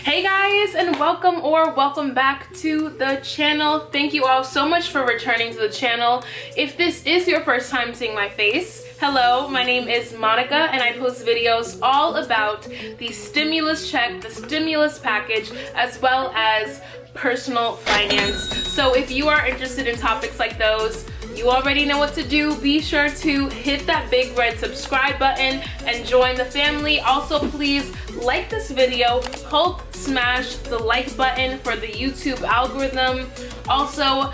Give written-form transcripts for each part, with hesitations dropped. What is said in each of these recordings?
Hey guys, and welcome back to the channel. Thank you all so much for returning to the channel. If this is your first time seeing my face, hello, my name is Monica and I post videos all about the stimulus check, the stimulus package, as well as personal finance. So if you are interested in topics like those, you already know what to do. Be sure to hit that big red subscribe button and join the family. Also, please like this video. Help smash the like button for the YouTube algorithm. Also,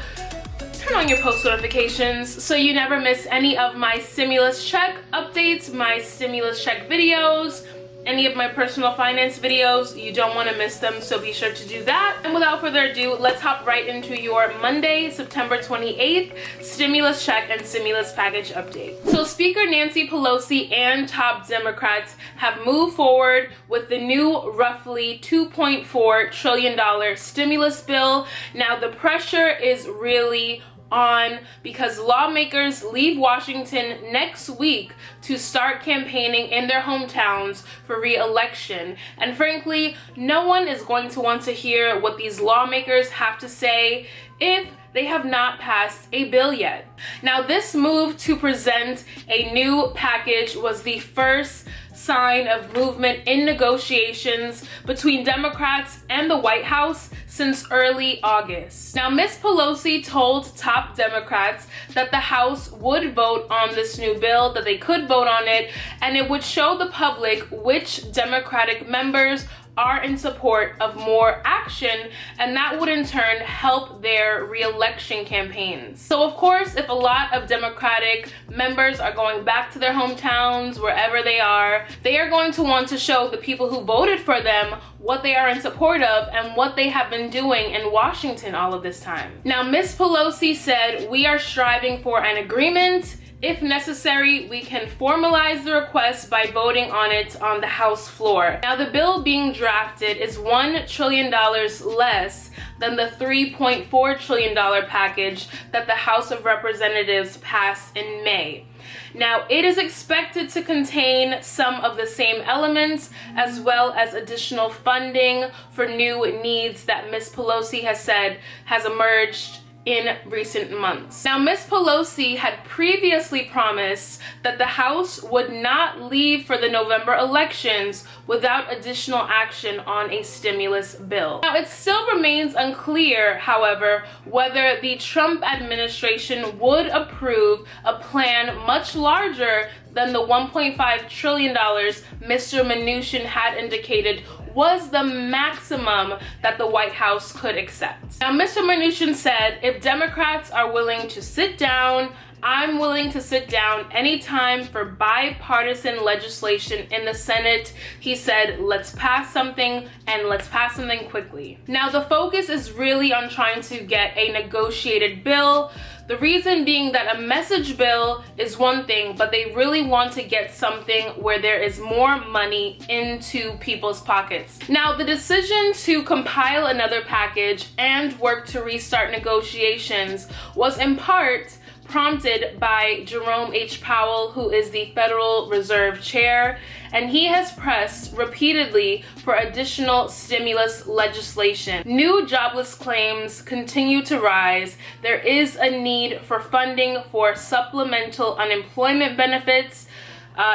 turn on your post notifications so you never miss any of my stimulus check updates, my stimulus check videos, any of my personal finance videos. You don't want to miss them, so be sure to do that. And without further ado, let's hop right into your Monday, September 28th stimulus check and stimulus package update. So Speaker Nancy Pelosi and top Democrats have moved forward with the new roughly $2.4 trillion stimulus bill. Now the pressure is really on because lawmakers leave Washington next week to start campaigning in their hometowns for re-election. And frankly, no one is going to want to hear what these lawmakers have to say if they have not passed a bill yet. Now, this move to present a new package was the first sign of movement in negotiations between Democrats and the White House since early August. Now, Ms. Pelosi told top Democrats that the House would vote on this new bill, that they could vote on it, and it would show the public which Democratic members are in support of more action, and that would in turn help their re-election campaigns. So of course, if a lot of Democratic members are going back to their hometowns, wherever they are going to want to show the people who voted for them what they are in support of and what they have been doing in Washington all of this time. Now, Ms. Pelosi said, "We are striving for an agreement. If necessary, we can formalize the request by voting on it on the House floor." Now, the bill being drafted is $1 trillion less than the $3.4 trillion package that the House of Representatives passed in May. Now, it is expected to contain some of the same elements as well as additional funding for new needs that Ms. Pelosi has said has emerged in recent months. Now, Ms. Pelosi had previously promised that the House would not leave for the November elections without additional action on a stimulus bill. Now, it still remains unclear, however, whether the Trump administration would approve a plan much larger than the $1.5 trillion Mr. Mnuchin had indicated was the maximum that the White House could accept. Now, Mr. Mnuchin said, "If Democrats are willing to sit down, I'm willing to sit down anytime for bipartisan legislation in the Senate." He said, "Let's pass something, and let's pass something quickly." Now, the focus is really on trying to get a negotiated bill. The reason being that a message bill is one thing, but they really want to get something where there is more money into people's pockets. Now, the decision to compile another package and work to restart negotiations was in part prompted by Jerome H. Powell, who is the Federal Reserve Chair, and he has pressed repeatedly for additional stimulus legislation. New jobless claims continue to rise. There is a need for funding for supplemental unemployment benefits.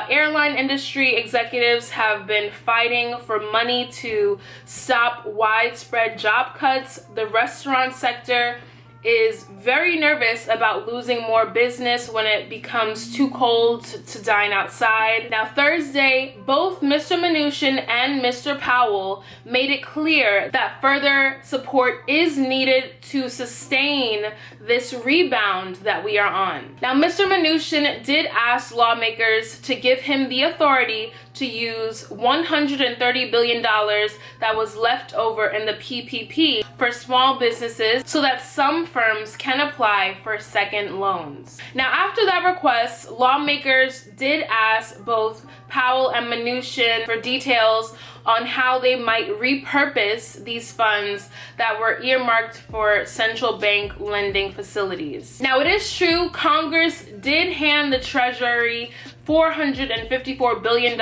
Airline industry executives have been fighting for money to stop widespread job cuts. The restaurant sector is very nervous about losing more business when it becomes too cold to dine outside. Now, Thursday, both Mr. Mnuchin and Mr. Powell made it clear that further support is needed to sustain this rebound that we are on. Now, Mr. Mnuchin did ask lawmakers to give him the authority to use $130 billion that was left over in the PPP for small businesses so that some firms can apply for second loans. Now, after that request, lawmakers did ask both Powell and Mnuchin for details on how they might repurpose these funds that were earmarked for central bank lending facilities. Now, it is true Congress did hand the Treasury $454 billion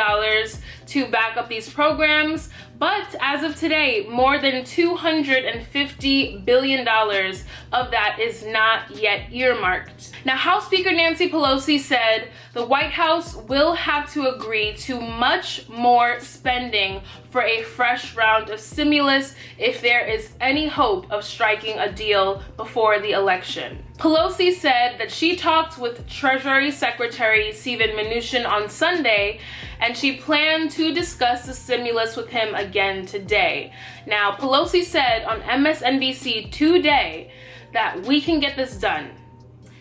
to back up these programs, But as of today, more than $250 billion of that is not yet earmarked. Now, House Speaker Nancy Pelosi said the White House will have to agree to much more spending for a fresh round of stimulus if there is any hope of striking a deal before the election. Pelosi said that she talked with Treasury Secretary Steven Mnuchin on Sunday, and she planned to discuss the stimulus with him again today. Now, Pelosi said on MSNBC today that we can get this done.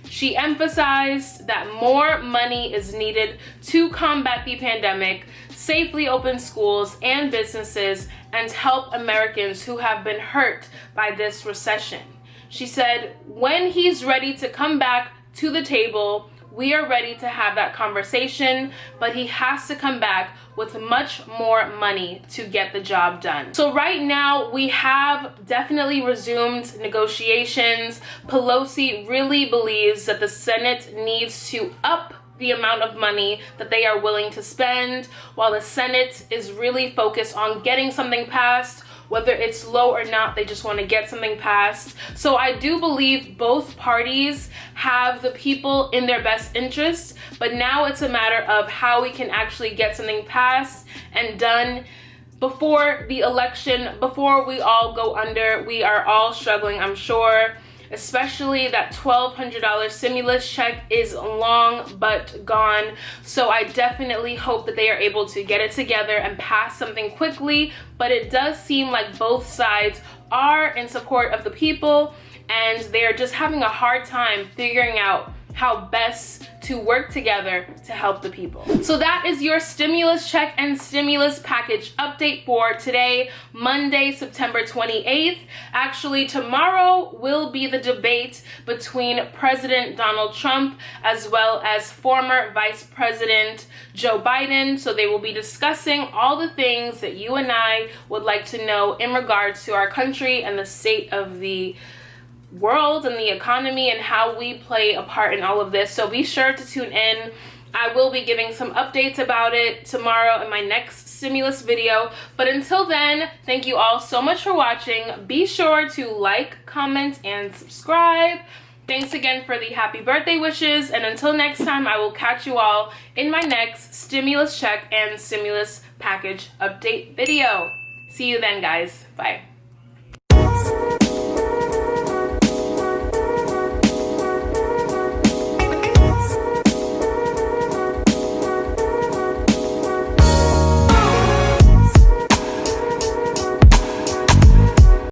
She emphasized that more money is needed to combat the pandemic, safely open schools and businesses, and help Americans who have been hurt by this recession. She said, when he's ready to come back to the table, we are ready to have that conversation, but he has to come back with much more money to get the job done. So right now, we have definitely resumed negotiations. Pelosi really believes that the Senate needs to up the amount of money that they are willing to spend, while the Senate is really focused on getting something passed. Whether it's low or not, they just want to get something passed. So I do believe both parties have the people in their best interest, but now it's a matter of how we can actually get something passed and done before the election, before we all go under. We are all struggling, I'm sure. Especially that $1,200 stimulus check is long but gone. So I definitely hope that they are able to get it together and pass something quickly. But it does seem like both sides are in support of the people, and they're just having a hard time figuring out how best to work together to help the people. So that is your stimulus check and stimulus package update for today, Monday, September 28th. Actually, tomorrow will be the debate between President Donald Trump as well as former Vice President Joe Biden. So they will be discussing all the things that you and I would like to know in regards to our country and the state of the world and the economy and how we play a part in all of this. So be sure to tune in. I will be giving some updates about it tomorrow in my next stimulus video. But until then, thank you all so much for watching. Be sure to like, comment, and subscribe. Thanks again for the happy birthday wishes. And until next time, I will catch you all in my next stimulus check and stimulus package update video. See you then, guys. Bye.